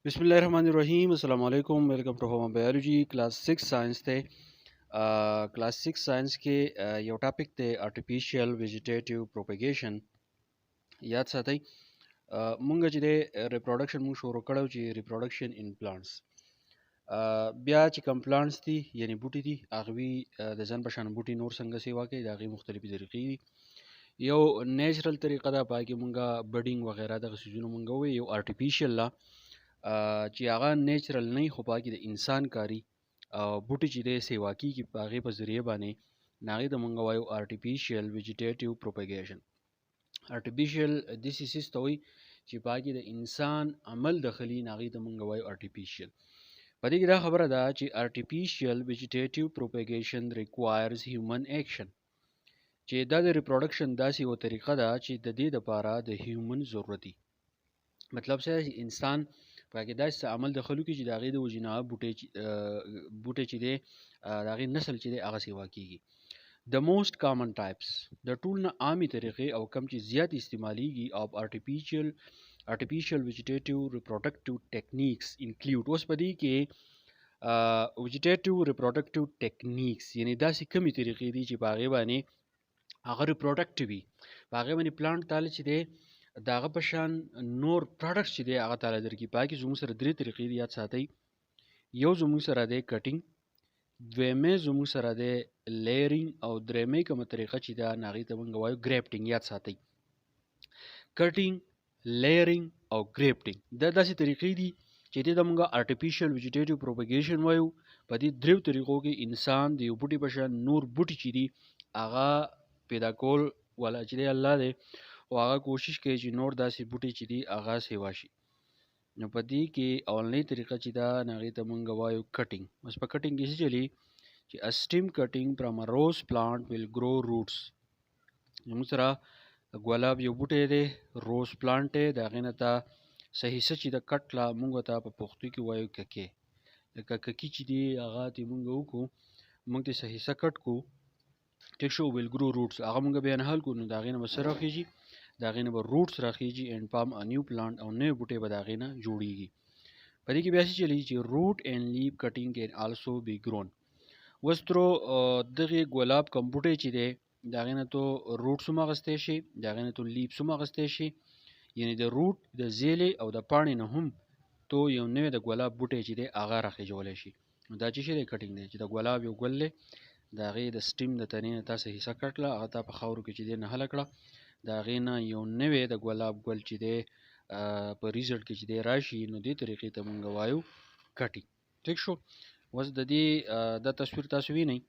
बिस्मिल्लाहिर्रहमानिर्रहीम अस्सलाम वालेकुम welcome to home biology class 6 science थे क्लास 6 साइंस के यो टॉपिक थे आर्टिफिशियल वेजिटेटिव प्रोपेगेशन याद साथई مونږ چې د ریپروډکشن مونږ شروع کړو چې ریپروډکشن ان پلانټس بیا چې کوم پلانټس دي یعنی بوټي دي هغه د ځان په شان بوټي نور څنګه سیوا کوي دا غي مختلفي طریقې دي یو نیچرل طریقه دا پای کې مونږه بډینګ وغیرہ دغه سيزونه مونږ وي یو آرټیفیشل لا چې هغه نیچرل نه خو پاکي د انسان کاری او بوټي چې د سیوا کیږي په هغې په ذریعه باندې هغې ته مونږ وایو آرټیفیشل ویجیټیټیو پروپیګیشن آرټیفیشل داسې څیز ته وایي چې په هغې د انسان عمل دخلي هغې ته مونږ وایو آرټیفیشل په دې کې دا خبره ده چې آرټیفیشل ویجیټیټیو پروپیګیشن ریکوایرز هیومن ایکشن چې دا د ریپروډکشن داسې یو طریقه ده چې د دې دپاره د هیومن ضرورت دي مطلب څه چې انسان پکې داسې عمل دخلو کې چې د هغې د وجې نه بوټی چې دی د هغې نسل چې دی هغه سیوا کېږي د موسٹ کامن ټایپس د ټول نه عامې طریقې او کم چې زیات استعمالیږي of artificial vegetative reproductive techniques include اوس په دې کې vegetative reproductive techniques یعنی داسې کمې طریقې دي چې په هغې باندې هغه ریپروډکټیو وي په هغې باندې پلانټ تاله چې دی د هغه په شان نور پروډکټس چې دی هغه تعالی درکړي په کې زموږ سره درې طریقې دي یاد ساتئ یو زموږ سره دی کټینګ دویمه زموږ سره دی لیرینګ او درېمه کومه طریقه چې دا هغې ته موږ وایو ګریفټینګ یاد ساتئ کټینګ لیرینګ او ګریفټینګ دا داسې طریقې دي چې دې ته موږ آرټیفیشل ویجیټیټیو پروپیګیشن وایو په دې دریو طریقو کې انسان د یو بوټي په شان نور بوټي چې دي هغه پیدا کول ولا چې دی الله دی او هغه کوشش کوي چې نور داسې بوټي چې دي هغه سیوا شي نو په دې کې اولنۍ طریقه چې دا هغې ته مونږ وایو کټینګ اوس په کټینګ کې څه چلي چې a stem cutting from a rose plant will grow roots زموږ سره ګلاب یو بوټی دی روز پلانټ دی د هغې نه ته څه حصه چې د کټ لا مونږ ته په پښتو کې وایو ککې لکه ککي چې دی هغه ته مونږ وکړو مونږ ته څه حصه کټ کړو ټیک شو ویل ګرو روټس هغه مونږ بیا نهال کړو نو د هغې نه به څه راخیږي د هغې نه به روټس راخیږي اینډ فارم ا نیو پلانټ او نوی بوټی به د هغې نه جوړیږي په دې کې بیا څه چلیږي چې روټ اینډ لیف کټینګ کین آلسو بی ګرون اوس ترو دغې ګلاب کوم بوټی چې دی د هغې نه تو روټس هم اخیستی شي د هغې نه تو لیفس هم اخیستی شي یعنې د روټ د زیلې او د پاڼې نه هم تو یو نوی د ګلاب بوټی چې دی هغه راخیژولی شي نو دا چې شی دی کټینګ دی چې د ګلاب یو ګل دی د هغې د سټیم د تنې نه تاسې حصه کټ کړه هغه تا په خاورو کې چې دی نهله کړه د هغې نه یو نوی د ګلاب ګل چې دی په ریزلټ کې چې دی راشي نو دې طریقې ته مونږ وایو کټینګ ټیک شو اوس د دې دا تصویر تاسو وینئ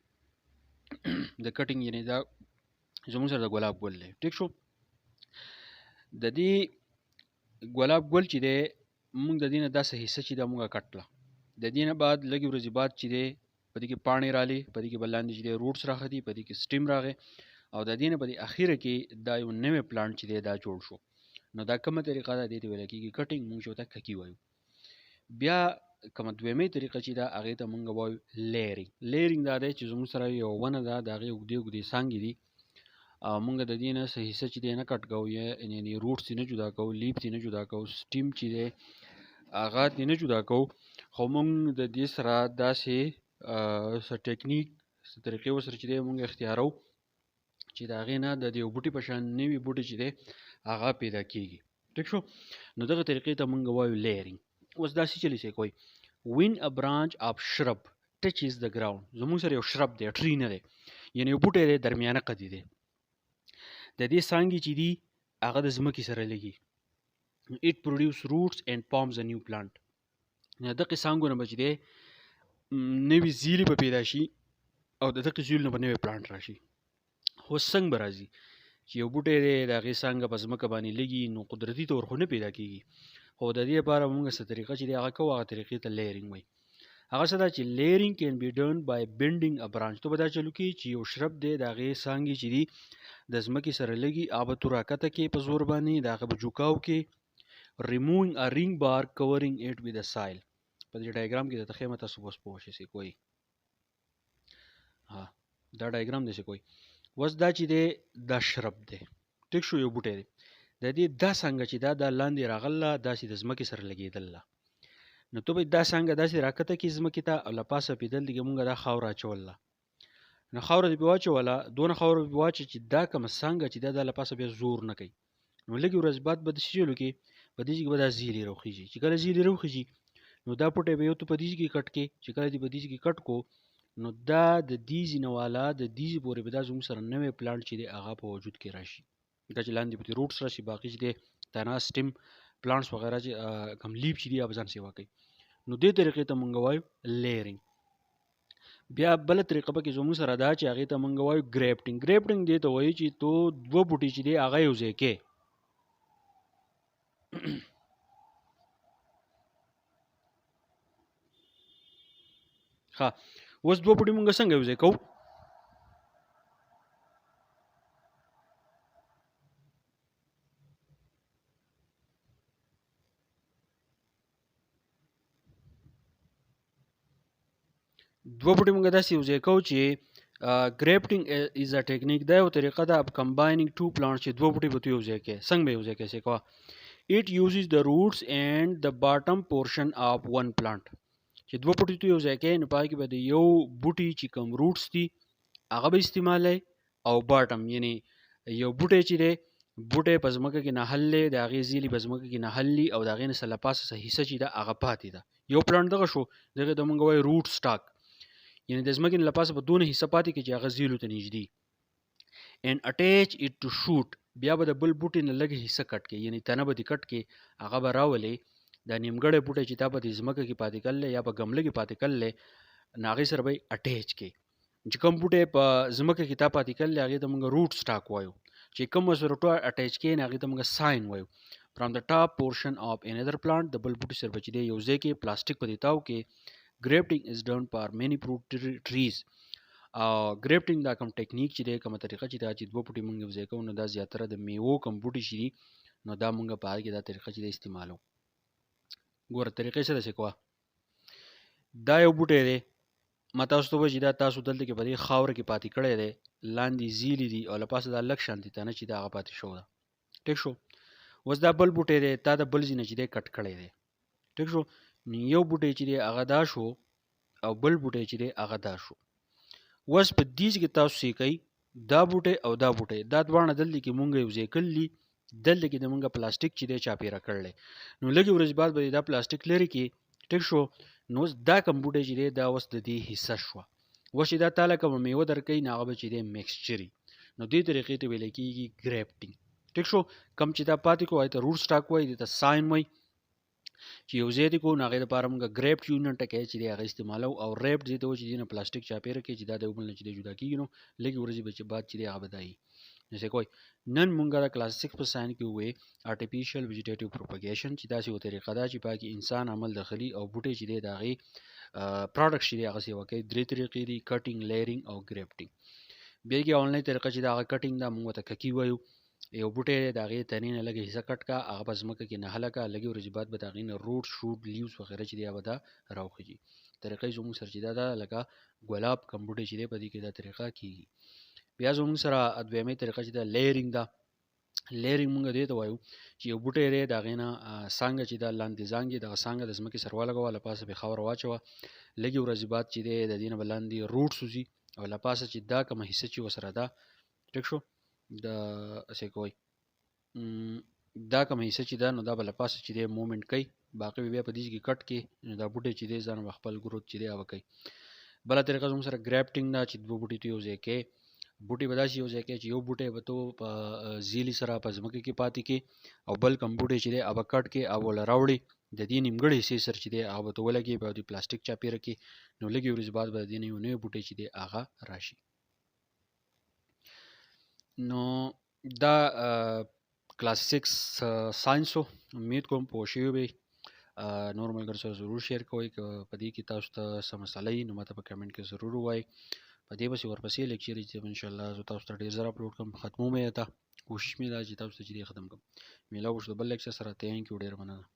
د کټینګ یعنې دا زموږ سره د ګلاب ګل دی ټیک شو د دې ګلاب ګل چې دی مونږ د دې نه داسې حصه چې دا مونږه کټ کړه د دې نه بعد لږې ورځې بعد چې دی په دې کې پاڼې راغلې په دې کې به لاندې چې دی روټس راغلي په دې کې سټیم راغی او د دې نه په دې اخیره کې دا یو نوی پلانټ چې دی دا جوړ شو نو دا کومه طریقه ده دې ته ویل کېږي کټینګ مونږ چې ورته ککي وایو بیا کومه دویمې طریقه چې ده هغې ته مونږ وایو لیرینګ دا دی چې زموږ سره یو ونه ده د هغې اوږدې اوږدې څانګې دي او مونږ د دې نه څه حصه چې دی نه کټ کوو یعنې روټس یې نه جدا کوو لیف یې نه جدا کوو سټیم چې دی هغه یې نه جدا کوو خو مونږ د دې سره داسې څه ټیکنیک څه طریقې ورسره چې دی مونږ اختیارو چې د هغې نه د یو بوټي په شان نوي بوټي چې دی هغه پیدا کېږي ټیک شو نو دغه طریقې ته مونږ وایو لیرینګ اوس داسې چلی سي کوي when a branch of shrub touches the ground زموږ سره یو شرب دی ټری نه دی یعنې یو بوټی دی درمیانه قدي دی د دې څانګې چې دي هغه د ځمکې سره لګي it produce roots and forms a new plant دغې څانګو نه به چې دی نوي زیلې به پیدا شي او د دغې زیلو نه به نوی پلانټ راشي خو څنګه به راځي چې یو بوټی دی د هغې څانګه په ځمکه باندې لګي نو قدرتي طور خو نه پیدا کېږي خو د دې لپاره مونږ څه طریقه چې دی هغه کوو هغه طریقې ته لیرینګ وایي هغه څه ده چې لیرینګ کین بی ډن بای بینډینګ ا برانچ تو به دا چلو کې چې یو شرب دی د هغې څانګې چې دي د ځمکې سره لګي هغه به تو راکته کې په زور باندې د هغه به جوکاو کې ریمووینګ ا رینګ بار کورینګ اټ وید ا سایل په دې ډایګرام کې درته ښیم تاسو به اوس پوه شئ کوئ ها دا ډایګرام داسې کوئ اوس دا چې دی دا شرب دی ټیک شو یو بوټی دی د دې دا څنګه چې دا لاندې راغله داسې د ځمکې سره لګېدله نو ته به دا څنګه داسې راکته کې ځمکې ته او له پاسه پیدل دي مونږ دا خاوره اچوله. نو خاوره دې پې واچوله، دونه خاوره به پې واچوه چې دا کومه څانګه چې دا له پاسه بیا زور نه کوي. نو لږې ورځې بعد به داسې چلو کې په دې کې به دا زیلې راوخیږي. چې کله زیلې راوخیږي نو دا پټی به یو ته په دې کې کټ کې، چې کله دې په دې کې کټ کو نو دا د دې ځینه والا د دې پورې به دا زموږ سره نوی پلانټ چې دی هغه په وجود کې راشي. دا چې لاندې پکې روټس راشي، باقي چې دی تنه سټیم پلانټس وغیره چې کوم لیف چې دی هغه ځان سیوا کوي. نو دې طریقې ته مونږ وایو لیرینګ. بیا بل طریقه پکې زموږ سره دا چې هغه ته مونږ وایو ګریپټینګ. ګریپټینګ دې ته وایي چې تو دوه بوټي چې دی هغه یو ځای کې ها اوس دوه بوټي مونږ څنګه یو ځای کوو؟ دوه بوټي مونږ داسې یو ځای کوو چې ګریپټینګ از ا ټیکنیک. دا یو طریقه ده اف کمباینینګ ټو پلانټس چې دوه بوټي به تو یو ځای کې. څنګه به یو ځای کې کوه؟ It uses the roots and the bottom portion of one plant. چې دوه بوټي تو یو ځای کې نو پای کې به د یو بوټي چې کوم روټس دي هغه به استعمالوي او باټم یعنی یو بوټی چې دی بوټی په ځمکه کې نهللی د هغې زیلې په ځمکه کې نهلي او د هغې نه څه له پاسه څه حصه چې ده هغه پاتې ده. یو پلانټ دغه شو، دغه ته موږ وایو روټ سټاک، یعنی د ځمکې نه له پاسه به دونه حصه پاتې کړي چې هغه زیلو ته نږدې. and attach it to shoot. بیا به د بل بوټي نه لږ حصه کټ کې، یعنی تنه به دې کټ کې هغه به راولې دا نیمګړی بوټی چې تا په دې ځمکه کې پاتې کړلی یا په ګمله کې پاتې کړلی نو هغې سره به یې اټیچ کې. چې کوم بوټی په ځمکه کې تا پاتې کړلی هغې ته موږ روټ سټاک وایو. چې کوم سره اټیچ کې نه هغې ته موږ ساین وایو. فرام د ټاپ پورشن اف انذر پلانټ د بل بوټي سره به چې دی یو ځای کې پلاستیک په دې تاو کې. ګریپټینګ از ډن فار مینی فروټ ټریز. ګریپټینګ دا کوم ټیکنیک چې دی کومه طریقه چې دا چې دوه بوټي موږ یو ځای کوو نو دا زیاتره د میوو کوم بوټي چې دي نو دا موږ په هغې کې دا طریقه چې دی استعمالوو. ګوره طریقې څه داسې کوه، دا یو بوټی دی ما تاسو ته ووایي چې دا تاسو دلته کې په دې خاوره کې پاتې کړی دی، لاندې زیلې دي او له پاسه دا لږ شانتې تنه چې دا هغه پاتې شوی ده. ټیک شو. اوس دا بل بوټی دی تا د بل ځای نه چې دی کټ کړی دی. ټیک شو. نو یو بوټی چې دی هغه دا شو او بل بوټی چې دی هغه دا شو. اوس په دې کې تاسو څه کوئ، دا بوټی او دا بوټی دا دواړه دلته کې مونږ یو ځای کړلي، دلته کې د مونږ پلاستیک چې دی چاپېره کړلی. نو لږې ورځې بعد به دا پلاستیک لرې کړي. ټیک شو. نو اوس دا کوم بوټی چې دی دا اوس د دې حصه شوه. اوس چې دا تاله کومه میوه درکوي نو هغه به چې دی میکسچري. نو دې طریقې ته ویلی کېږي ګریپټینګ. ټیک شو. کم چې دا پاتې کړو هغې ته روټ سټاک وایي، دې ته ساین وایي. چې یو ځای دې کړو نو هغې دپاره موږ ګریپټ یونټ ټکی چې دی هغه استعمالوو او ریپټ دې ته وایي چې دې نه پلاستیک چاپېره کړي چې دا د یو بل نه چې دی جدا کېږي. نو لږې ورځې به چې بعد چې دی هغه به دا وي. جیسے کوئی نن مونږ د کلاس 6 په ساين کې وې artificial vegetative propagation چې داسې یو طریقه ده چې پاکي انسان عمل داخلي او بوټي چې دی داغي پروډکټ چې دی هغه سی وکړي. درې طریقې دي: کټینګ، لیرینګ او ګریپټینګ. بیا کې آنلاین طریقه چې دا کټینګ دا مونږ ته ککی وایو. یو بوټي داغي تنې نه لګي حصہ کټ کا هغه پس مکه کې نه هلکه لګي ورځې بعد به داغي نه روټ شوټ لیوز وغیرہ چې دی هغه دا راوخیږي. طریقې زموږ سره چې دا لکه ګلاب کمبوټي چې دی په دې کې دا طریقه کیږي. بیا زموږ سره ادویمه طریقه چې دا لیرینګ دا. لیرینګ مونږ دې ته وایو چې یو بوټی دی د هغې نه څانګه چې دا لاندې ځانګې دغه څانګه د ځمکې سره ولګوه، له پاسه پرې خاوره واچوه، لږې ورځې بعد چې دی د دې نه به لاندې روټس وځي او له پاسه چې دا کومه حصه چې ورسره ده ټیک شو د څه کوئ دا کومه حصه چې ده نو دا به له پاسه چې دی مومنټ کوي، باقي به بیا په دې کې کټ کې نو دا بوټی چې دی ځان به خپل ګروت چې دی هغه کوي. بله طریقه زموږ سره ګریپټینګ ده چې دوه بوټي ته یو ځای کې بوټي به داسې یو ځای کې چې یو بوټی به تو په زیلي سره په ځمکه کې پاتې کې او بل کم بوټی چې دی هغه کټ کې او له راوړي د دې نیمګړې حصې سره چې دی هغه به تو ولګي به د پلاستیک چاپېره کې نو لږې ورځې بعد به د دې نه یو نوی بوټی چې دی هغه راشي. نو دا کلاس 6 ساينس امید کوم پوه شوي وي. نور ملګرو سره ضرور شیر کوئ که په دې کې تاسو ته څه مسله وي نو ماته په کمنټ کې ضرور ووایئ. په دې پسې ورپسې لیکچر چې انشاءالله زه تاسو ته ډېر زر اپلوډ کړم ختمو مې ده کوشش مې ده چې تاسو ته چې دې ختم کړم. میلاو شو د بل لیکچر سره. تھینک یو ډېر مننه.